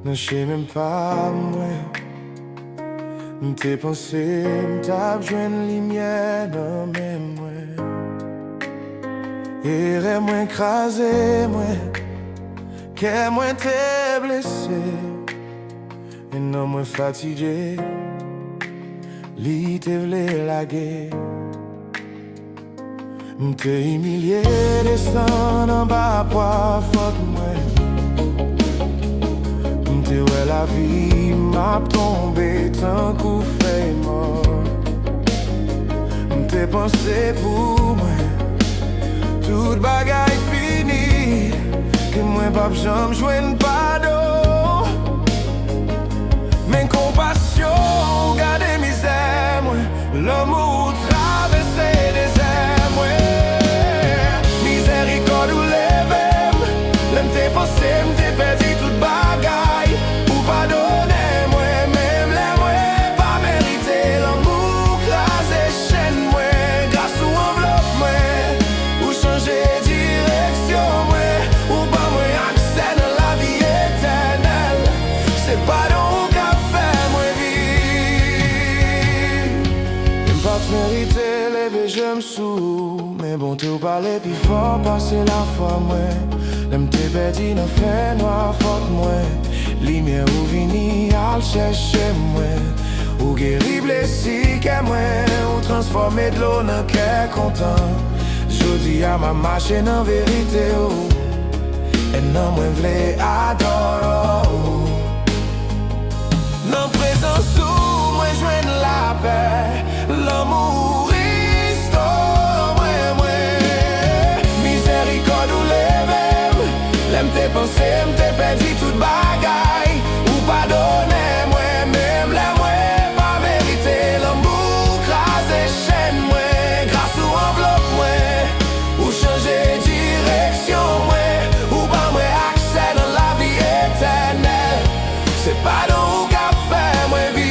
Non, je sais même pas, moi. M'te pensé, m'tap joine lumière dans mes moi. Et moi écrasé, moi. Que moi t'ai blessé. Et non, moi fatigué. Li te vle la guerre. M'te humilié, descend en bas, poids, fuck moi. M'te ouais la vie, m'a tombé tant coup fait mort. M'te pensé pour moi, toute bagaille fini. Que moi pas j'aime joindre pardon. Mais compassion, garder misère, moi. L'amour traversé des airs, moi. Miséricorde ou lève, l'aime t'es pensé, m'te perdu toute bagaille. Ou pardonner, moi, même les moi, pas mérité l'amour, crasé chaîne, moi. Grâce ou enveloppe, moi, ou changer direction, moi. Ou pas moi, accès dans la vie éternelle. C'est pas donc à faire, moi, vivre. J'aime pas mériter, lever, je me sous. Mais bon, tout parler, puis fort, passer la foi, moi. L'aime t'es perdu, n'en fait noir, fuck, moi. Lumière ou vini, al chercher, moi. Ou guéri, blessé, qu'est moi. Ou transformer de l'eau dans qu'est content. Jodi à ma machine en vérité, oh. Et non, moi, v'lais adore, oh. Non, présence où, moi, joigne la paix. L'amour, histoire, moi. Miséricorde ou lève, l'aime t'es pensé, m'te perdu toute bagaille. Ou pardonner, moi, même les moi, pas mérité l'amour, crasé chaîne, moi. Grâce ou enveloppe, moi, ou changer direction, moi. Ou pas moi, accès dans la vie éternelle. C'est pas donc à faire, moi, vivre.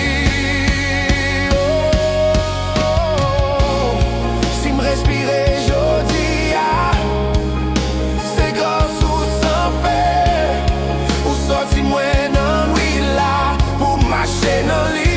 Oh, oh, oh. Si me respirer, jodi, ah, c'est grâce ou sans fait. Ou sorti, moi, dans nuit là, pour marcher dans l'île.